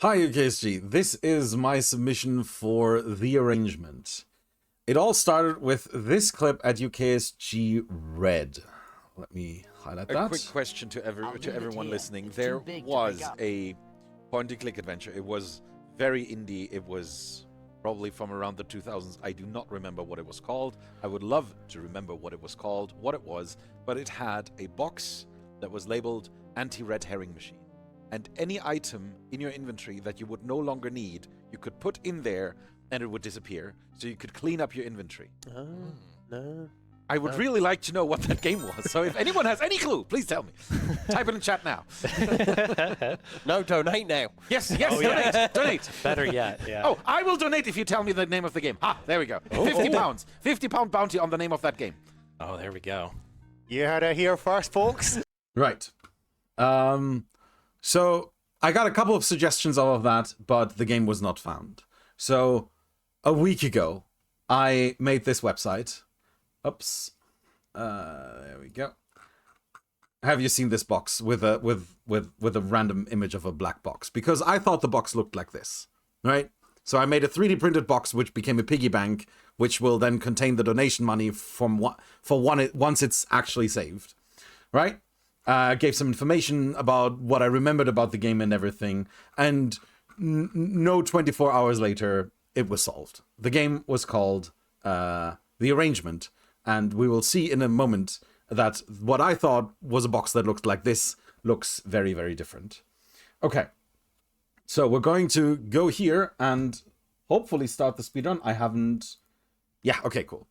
Hi UKSG, this is my submission for the arrangement. It all started with this clip at UKSG Red. Let me highlight that. A quick question to everyone listening. There was a point-and-click adventure. It was very indie. It was probably from around the 2000s. I do not remember what it was called. I would love to remember what it was called, what it was, but it had a box that was labeled anti-red herring machine. And any item in your inventory that you would no longer need, you could put in there and it would disappear. So you could clean up your inventory. No. I would really like to know what that game was. So if anyone has any clue, please tell me. Type it in chat now. No, donate now. Yes, donate. Better yet, yeah. Oh, I will donate if you tell me the name of the game. Ah, there we go. 50 pounds. 50 pound bounty on the name of that game. Oh, there we go. You heard it here first, folks. Right. So I got a couple of suggestions of that, but the game was not found. So a week ago, I made this website. Oops. There we go. Have you seen this box with a random image of a black box? Because I thought the box looked like this, right? So I made a 3D printed box which became a piggy bank, which will then contain the donation money once it's actually saved, right? Gave some information about what I remembered about the game and everything, and no 24 hours later, it was solved. The game was called The Arrangement, and we will see in a moment that what I thought was a box that looked like this looks very, very different. Okay, so we're going to go here and hopefully start the speedrun. I haven't... Yeah, okay, cool.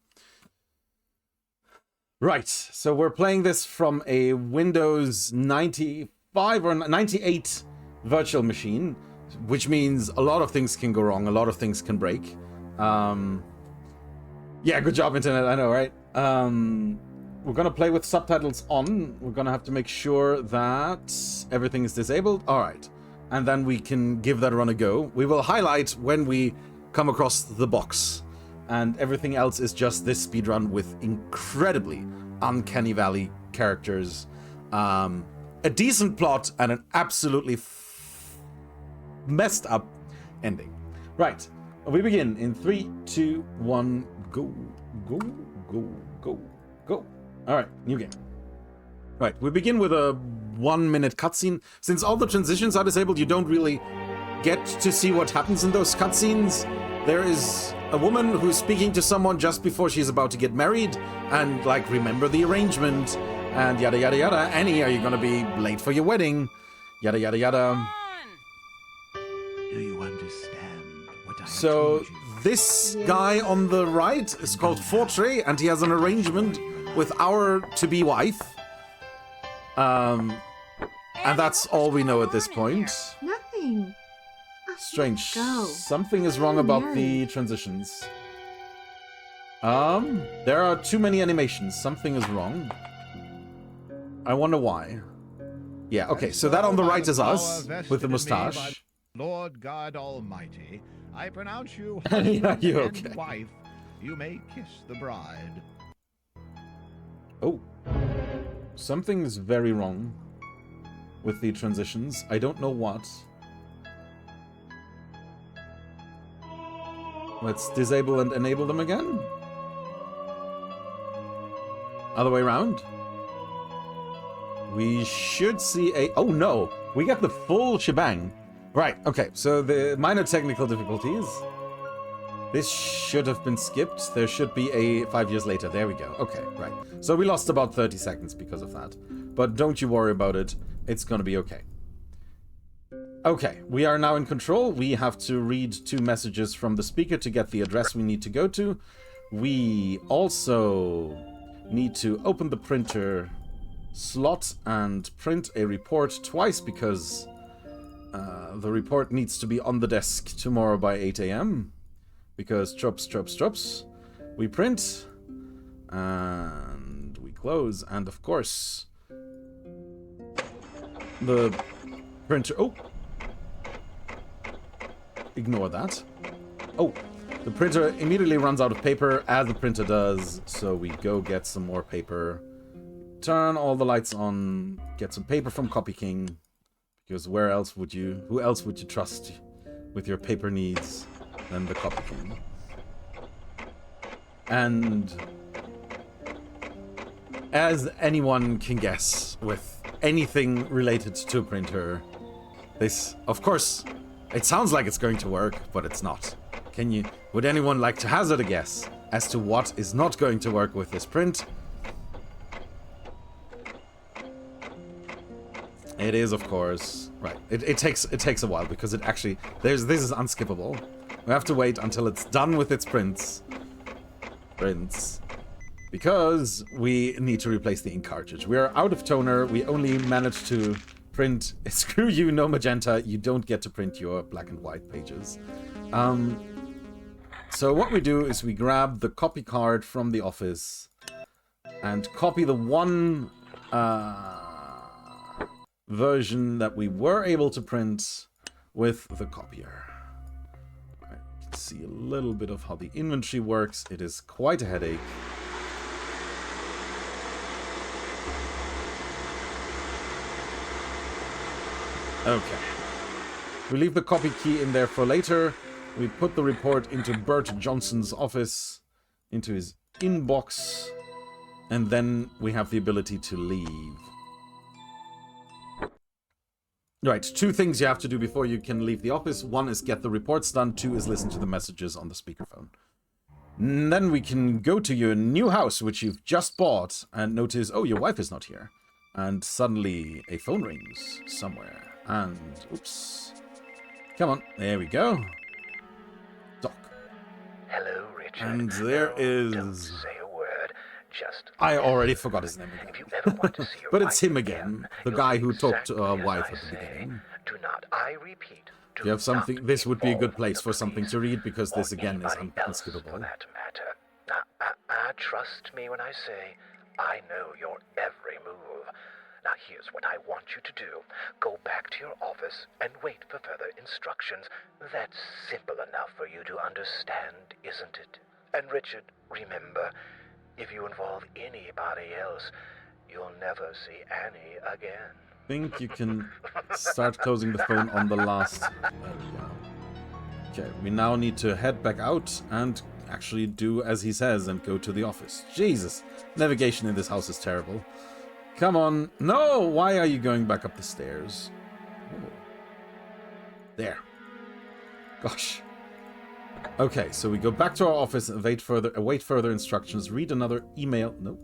Right, so we're playing this from a Windows 95 or 98 virtual machine, which means a lot of things can go wrong, a lot of things can break. Yeah, good job, internet, I know, right? We're gonna play with subtitles on. We're gonna have to make sure that everything is disabled. All right, and then we can give that a run a go. We will highlight when we come across the box. And everything else is just this speedrun with incredibly uncanny valley characters, a decent plot, and an absolutely messed up ending. Right, we begin in 3, 2, 1, go, go, go, go, go. All right, new game. Right, we begin with a 1-minute cutscene. Since all the transitions are disabled, you don't really get to see what happens in those cutscenes. There is a woman who's speaking to someone just before she's about to get married, and like, remember the arrangement, and yada yada yada. Annie, are you gonna be late for your wedding? Yada yada yada. Do you understand what I So told you? this guy on the right is called Fortre, and he has an arrangement with our to-be wife. And that's all we know at this point. Nothing. Strange. Go. Something is wrong about the transitions. There are too many animations. Something is wrong. I wonder why. Yeah, okay, so that on the right is us, with the mustache. Lord God Almighty, I pronounce you Annie, are husband you and okay? wife. You may kiss the bride. Oh. Something's very wrong with the transitions. I don't know what. Let's disable and enable them again. Other way around. We should see a... Oh no! We got the full shebang. Right, okay, so the minor technical difficulties. This should have been skipped. There should be a 5 years later. There we go. Okay, right. So we lost about 30 seconds because of that. But don't you worry about it. It's gonna be okay. Okay, we are now in control. We have to read 2 messages from the speaker to get the address we need to go to. We also need to open the printer slot and print a report twice because the report needs to be on the desk tomorrow by 8 a.m. Because tropes. We print and we close, and of course the printer... Oh! Ignore that. Oh, the printer immediately runs out of paper, as the printer does, so we go get some more paper. Turn all the lights on, get some paper from Copy King, Because who else would you trust with your paper needs than the Copy King? And as anyone can guess with anything related to a printer, this, of course, it sounds like it's going to work, but it's not. Would anyone like to hazard a guess as to what is not going to work with this print? It is, of course, right. It takes a while because it actually, this is unskippable. We have to wait until it's done with its prints, because we need to replace the ink cartridge. We are out of toner. We only managed to print, screw you, no magenta. You don't get to print your black and white pages. So what we do is we grab the copy card from the office and copy the one version that we were able to print with the copier. Right, you can see a little bit of how the inventory works. It is quite a headache. Okay. We leave the copy key in there for later. We put the report into Bert Johnson's office, into his inbox, and then we have the ability to leave. Right, 2 things you have to do before you can leave the office. 1 is get the reports done. 2 is listen to the messages on the speakerphone. And then we can go to your new house, which you've just bought, and notice, oh, your wife is not here. And suddenly a phone rings somewhere. And, oops. Come on, there we go. Doc. Hello, Richard. And there is... Don't say a word. Just... I already forgot his name again. If you ever want to see your But it's wife him again. The you'll guy do who talked to our exactly wife as at the I say. beginning. Do not, I repeat, do You have something... not This would be a good involve place the for something police to read, because or this again is anybody else for unskippable. that matter. Trust me when I say I know your every move. Now here's what I want you to do. Go back to your office and wait for further instructions. That's simple enough for you to understand, isn't it? And Richard, remember, if you involve anybody else, you'll never see Annie again. I think you can start closing the phone on the last... There we go. Okay, we now need to head back out and actually do as he says and go to the office. Jesus, navigation in this house is terrible. Come on. No, why are you going back up the stairs? Oh. There. Gosh. Okay, so we go back to our office and await further instructions. Read another email. No.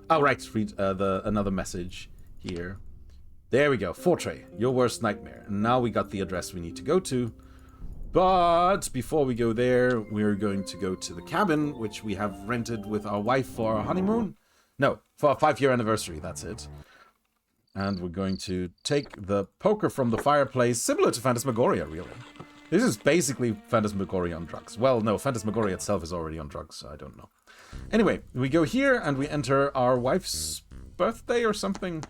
Oh, right. Read another message here. There we go. Fortre, your worst nightmare. And now we got the address we need to go to. But before we go there, we're going to go to the cabin, which we have rented with our wife for our honeymoon. No, for our 5-year anniversary, that's it. And we're going to take the poker from the fireplace, similar to Phantasmagoria, really. This is basically Phantasmagoria on drugs. Well, no, Phantasmagoria itself is already on drugs, so I don't know. Anyway, we go here and we enter our wife's birthday or something.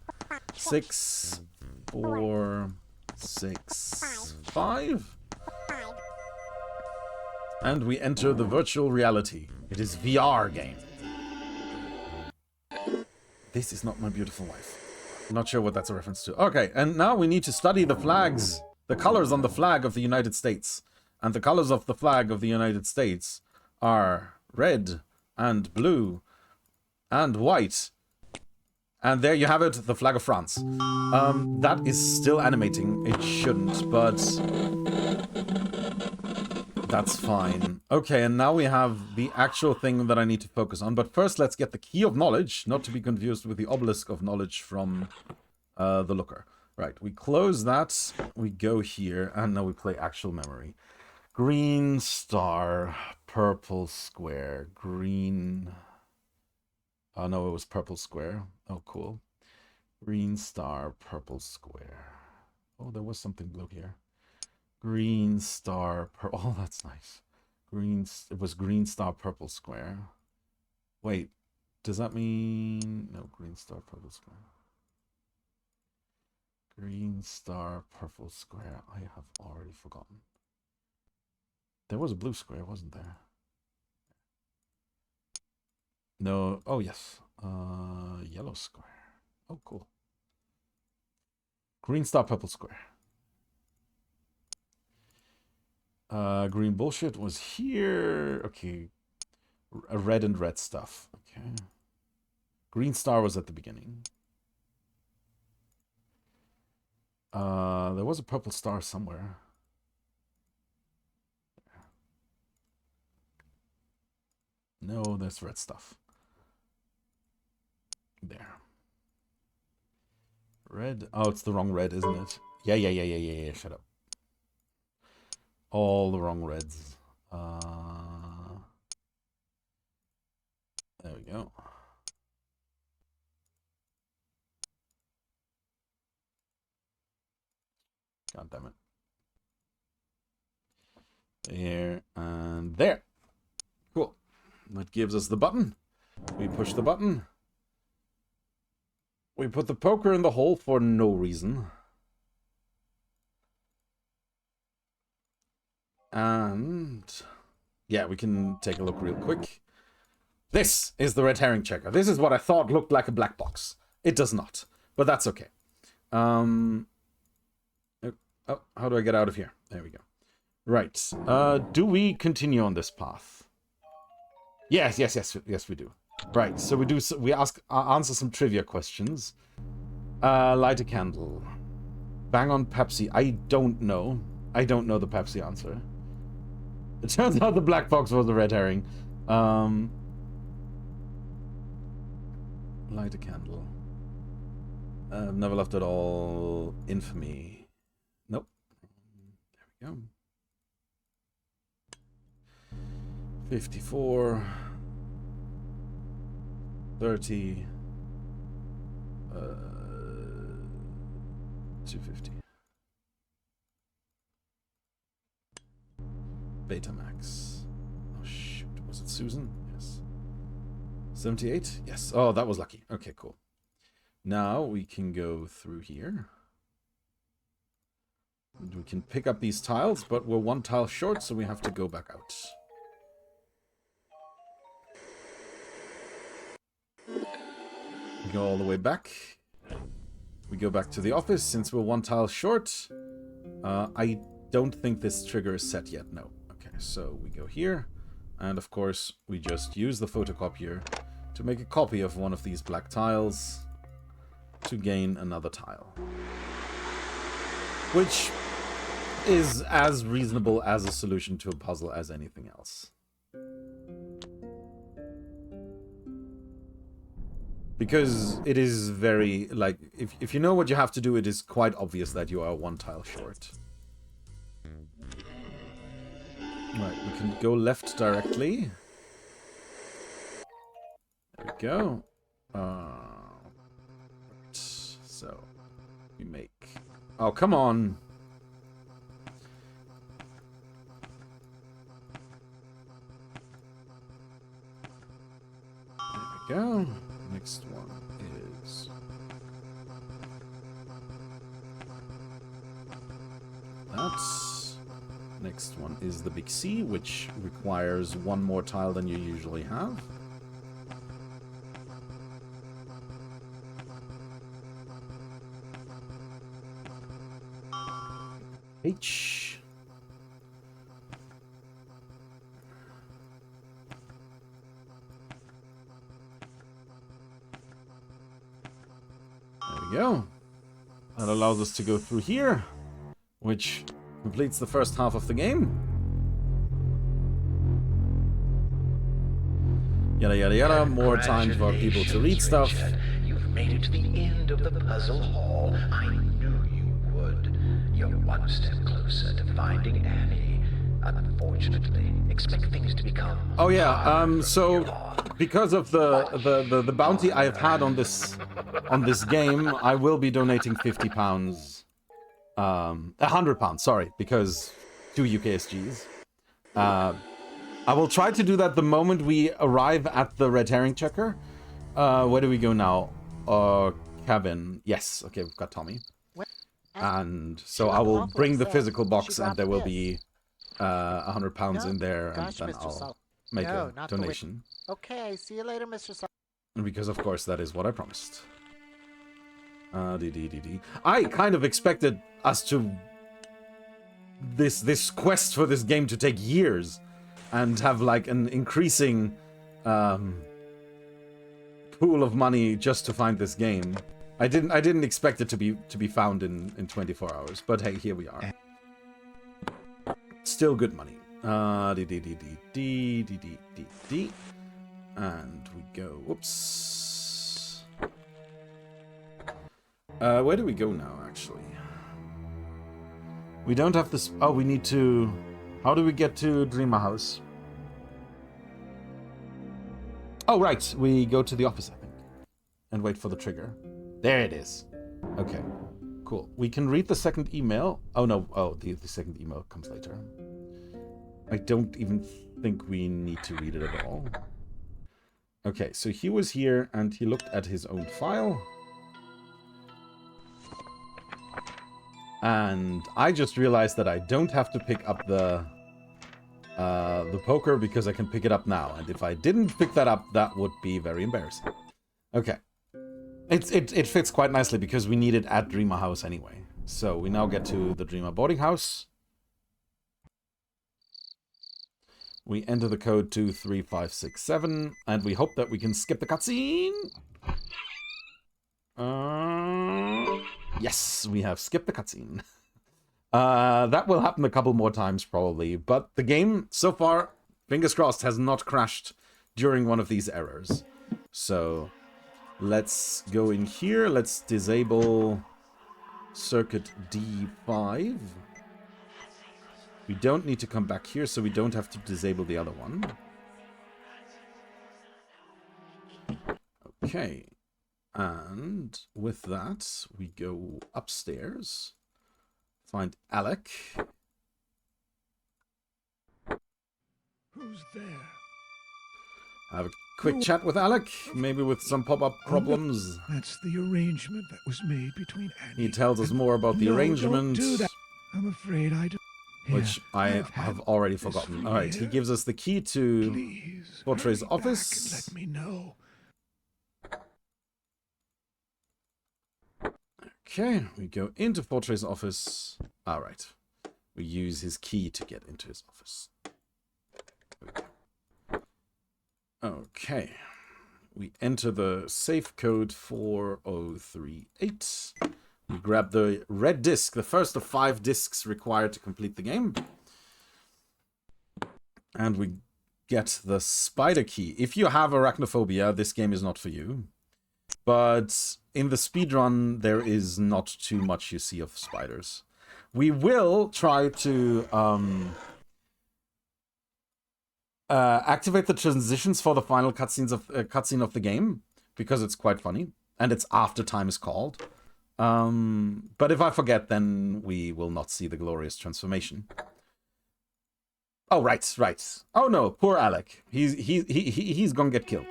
6, 4, 6, 5. And we enter the virtual reality. It is VR game. This is not my beautiful wife. I'm not sure what that's a reference to. Okay, and now we need to study the flags, the colors on the flag of the United States. And the colors of the flag of the United States are red and blue and white. And there you have it, the flag of France. That is still animating. It shouldn't, but that's fine. Okay, and now we have the actual thing that I need to focus on. But first, let's get the key of knowledge, not to be confused with the obelisk of knowledge from the looker. Right, we close that, we go here, and now we play actual memory. Green star, purple square, green... Oh, no, it was purple square. Oh, cool. Green star, purple square. Oh, there was something blue here. Green star, purple. Oh, that's nice. It was green star, purple square. Wait, does that mean... No, green star, purple square. Green star, purple square. I have already forgotten. There was a blue square, wasn't there? No. Oh, yes. Yellow square. Oh, cool. Green star, purple square. Green bullshit was here. Okay. Red and red stuff. Okay. Green star was at the beginning. There was a purple star somewhere. No, there's red stuff. There. Red. Oh, it's the wrong red, isn't it? Yeah. Shut up. All the wrong reds. There we go. God damn it. There and there. Cool. That gives us the button. We push the button. We put the poker in the hole for no reason. And yeah, we can take a look real quick. This is the red herring checker. This is what I thought looked like a black box. It does not, but that's okay. Oh, how do I get out of here? There we go. Right. Do we continue on this path? Yes, we do. Right. So we answer some trivia questions. Light a candle. Bang on Pepsi. I don't know. I don't know the Pepsi answer. It turns out the black box was the red herring. Light a candle. I've never loved it all. Infamy. Nope. There we go. 54. 30. 250. Betamax. Oh shoot. Was it Susan? Yes. 78? Yes. Oh, that was lucky. Okay, cool. Now we can go through here. And we can pick up these tiles, but we're one tile short, so we have to go back out. We go all the way back. We go back to the office since we're one tile short. I don't think this trigger is set yet. No. Okay, so we go here. And of course, we just use the photocopier to make a copy of one of these black tiles to gain another tile. Which is as reasonable as a solution to a puzzle as anything else. Because it is very, like, if you know what you have to do, it is quite obvious that you are one tile short. Right, we can go left directly. There we go. So, we make... Oh, come on! There we go. Next one is... That's... Next one is the big C, which requires one more tile than you usually have. H. There we go. That allows us to go through here, which completes the first half of the game. Yada yada yada, more time for people to read stuff. Richard. You've made it to the end of the puzzle hall. I knew you would. You're one step closer to finding Annie. Unfortunately, expect things to become... Oh yeah, so because of the bounty I have had on this game, I will be donating £50. £100, sorry, because 2 UKSGs. I will try to do that the moment we arrive at the red herring checker. Where do we go now? Cabin. Yes, okay, we've got Tommy. And so I will bring the physical box and there will be £100 in there, and then I'll make a donation. Okay, see you later, Mr. Sol. Because of course that is what I promised. I kind of expected us to this quest for this game to take years and have like an increasing pool of money just to find this game. I didn't expect it to be found in 24 hours, but hey, here we are. Still good money. And we go. Whoops. Where do we go now, actually? We don't have this. Oh, we need to. How do we get to Dreamer House? Oh, right. We go to the office, I think, and wait for the trigger. There it is. Okay, cool. We can read the second email. Oh no. Oh, the second email comes later. I don't even think we need to read it at all. Okay, so he was here and he looked at his own file. And I just realized that I don't have to pick up the poker because I can pick it up now. And if I didn't pick that up, that would be very embarrassing. Okay. It fits quite nicely because we need it at Dreamer House anyway. So we now get to the Dreamer boarding house. We enter the code 23567, and we hope that we can skip the cutscene. Yes, we have skipped the cutscene. That will happen a couple more times probably, but the game so far, fingers crossed, has not crashed during one of these errors. So let's go in here. Let's disable circuit D5. We don't need to come back here, so we don't have to disable the other one. Okay. And with that, we go upstairs. Find Alec. Who's there? Have a quick chat with Alec, maybe with some pop-up problems. That's the arrangement that was made between Annie. He tells us more about the arrangement. Don't do that. I'm afraid I don't. Which I have already forgotten. Alright, he gives us the key to Please, Portray's hurry office. back and let me know. Okay, we go into Portray's office. Alright. We use his key to get into his office. Okay. We enter the safe code 4038. We grab the red disc, the first of 5 discs required to complete the game. And we get the spider key. If you have arachnophobia, this game is not for you. But in the speedrun, there is not too much you see of spiders. We will try to activate the transitions for the final cutscene of the game, because it's quite funny. And it's after time is called. But if I forget, then we will not see the glorious transformation. Oh, right. Oh no, poor Alec. He's gonna get killed.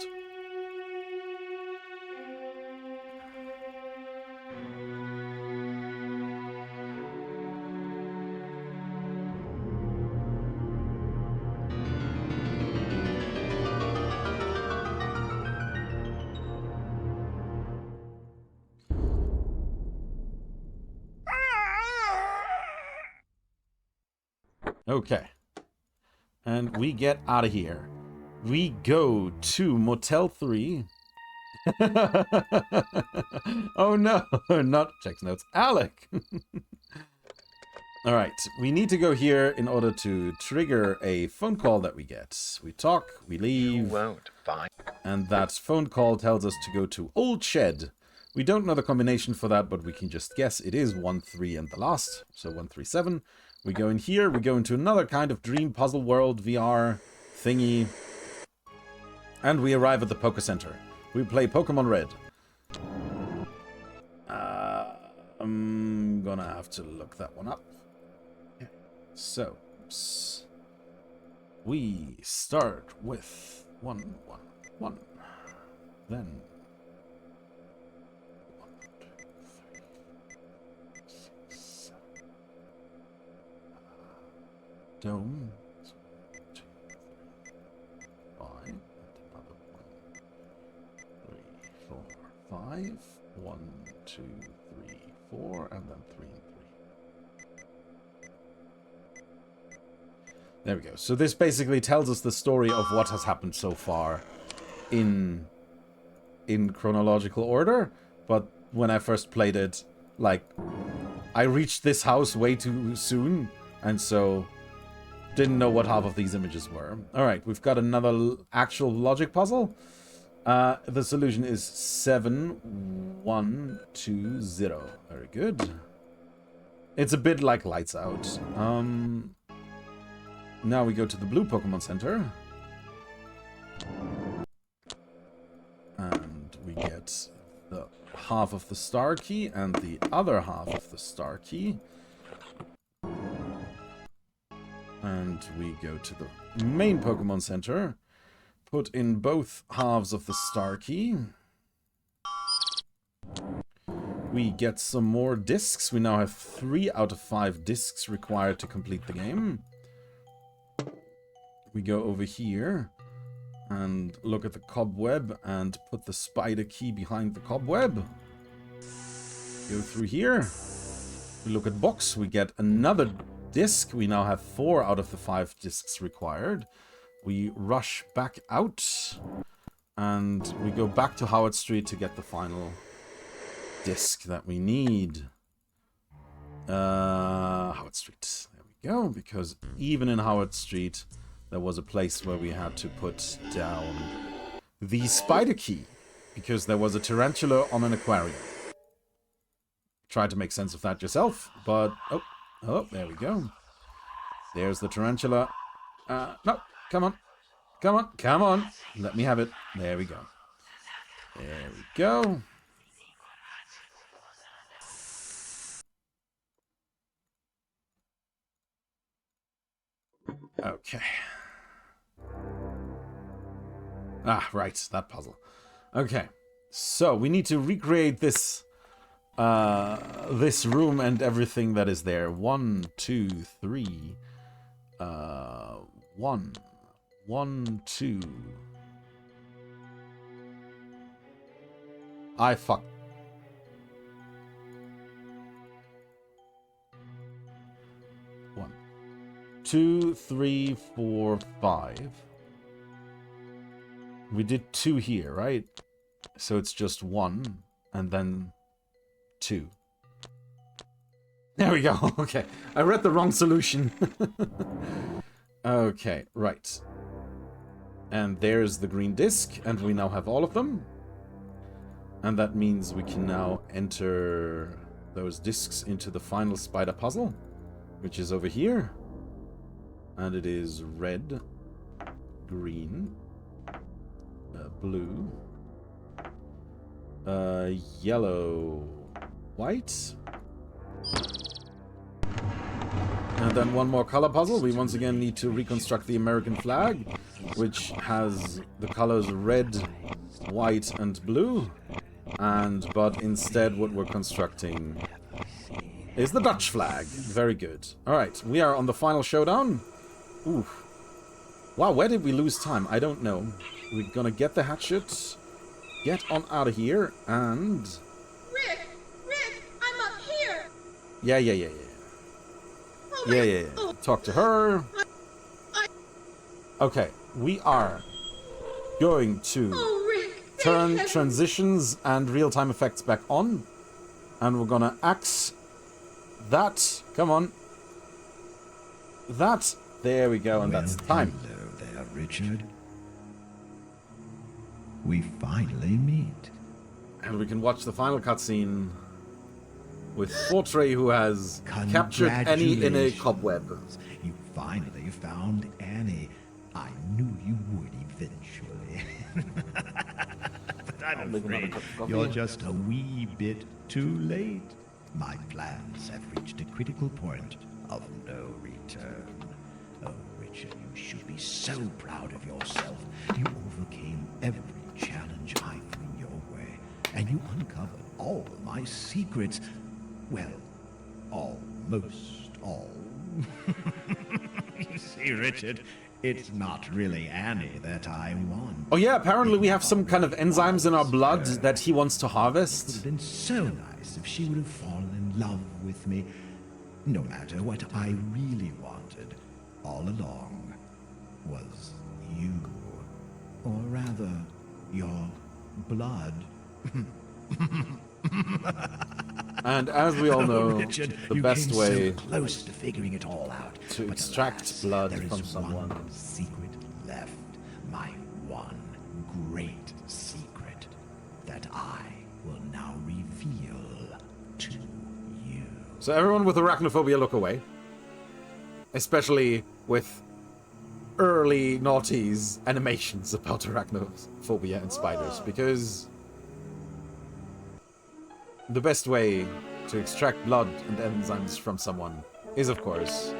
Okay. And we get out of here. We go to Motel 3. Oh no, not checks notes. Alec! Alright, we need to go here in order to trigger a phone call that we get. We talk, we You leave, won't find. and that phone call tells us to go to Old Shed. We don't know the combination for that, but we can just guess it is 1-3 and the last, so 137. We go in here, we go into another kind of dream puzzle world VR thingy. And we arrive at the Poker Center. We play Pokemon Red. I'm gonna have to look that one up. So, we start with 1, 1, 1. Then 1, 2, 3, 6, 7. Dome. 2, 3, 5. And another 1, 3, 4, 5. 1, 2, 3, 4, and then 3 and 3. There we go. So this basically tells us the story of what has happened so far in chronological order. But when I first played it, like, I reached this house way too soon, and so didn't know what half of these images were. Alright, we've got another actual logic puzzle. The solution is 7120. Very good. It's a bit like Lights Out. Now we go to the blue Pokemon Center. And we get the half of the star key and the other half of the star key. And we go to the main Pokemon Center. Put in both halves of the star key. We get some more discs. We now have 3 out of 5 discs required to complete the game. We go over here and look at the cobweb and put the spider key behind the cobweb. Go through here. We look at box. We get another disc. We now have 4 out of the 5 discs required. We rush back out and we go back to Howard Street to get the final disc that we need. Howard Street. There we go. Because even in Howard Street, there was a place where we had to put down the spider key. Because there was a tarantula on an aquarium. Try to make sense of that yourself. But, oh, there we go. There's the tarantula. No, come on. Come on, come on. Let me have it. There we go. There we go. Okay. Ah, right, that puzzle. Okay, so we need to recreate this this room and everything that is there. 1, 2, 3. 1, 2. I fuck. 1, 2, 3, 4, 5. We did 2 here, right? So it's just 1 and then 2. There we go. Okay. I read the wrong solution. Okay, right. And there's the green disc, and we now have all of them. And that means we can now enter those discs into the final spider puzzle, which is over here. And it is red, green, blue, yellow, white. And then one more color puzzle. We once again need to reconstruct the American flag, which has the colors red, white, and blue. But instead what we're constructing is the Dutch flag. Very good. Alright, we are on the final showdown. Ooh. Wow, where did we lose time? I don't know. We're gonna get the hatchet, get on out of here, and... Rick, I'm up here. Yeah. Oh, Yeah. Talk to her. Okay, we are going to Rick, turn transitions and real-time effects back on. And we're gonna axe that. Come on. That. There we go, and that's time. Hello there, Richard. We finally meet. And we can watch the final cutscene with Fortray, who has captured Annie in a cobweb. You finally found Annie. I knew you would eventually. But I'm afraid you're just a wee bit too late. My plans have reached a critical point of no return. Oh, Richard, you should be so proud of yourself. You overcame every challenge I threw your way, and you uncovered all my secrets. Well, almost all. You see, Richard, it's not really Annie that I want. Oh yeah, apparently we have some kind of enzymes in our blood that he wants to It would harvest. have been so nice if she would have fallen in love with me. No matter what I really wanted, all along was you. Or rather, your blood. And as we all know, Richard, the you best came way so close to figuring it all out. to But extract alas, blood there is from someone. one secret left. My one great secret that I will now reveal to you. So everyone with arachnophobia look away. Especially with early noughties animations about arachnophobia and spiders, because the best way to extract blood and enzymes from someone is, of course,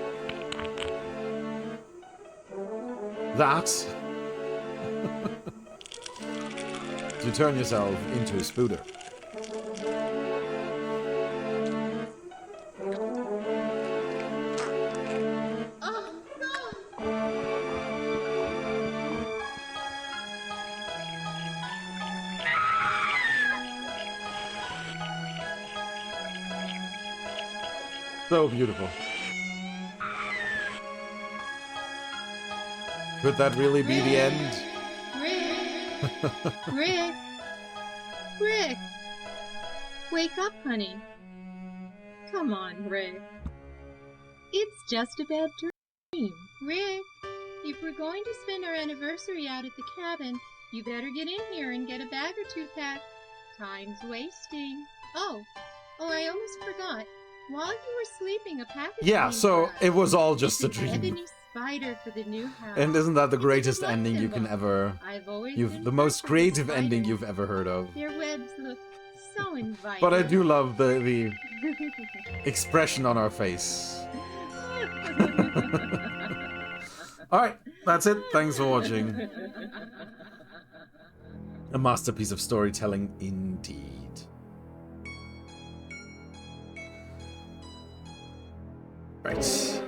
that to turn yourself into a spooder. Oh, no! So beautiful. Could that really be the end? Rick! Rick! Rick! Wake up, honey. Come on, Rick. It's just a bad dream. Rick, if we're going to spend our anniversary out at the cabin, you better get in here and get a bag or two packed. Time's wasting. Oh, I almost forgot. While you were sleeping, a package Yeah, came so for us. it was all just a It's an dream. ebony spider for the new house. And isn't that the It's a greatest good luck ending you can symbol. ever... I've always You've been the most impressed with creative ending spiders. you've ever heard of. Their webs look so inviting. But I do love the expression on our face. Alright, that's it. Thanks for watching. A masterpiece of storytelling indeed. Right.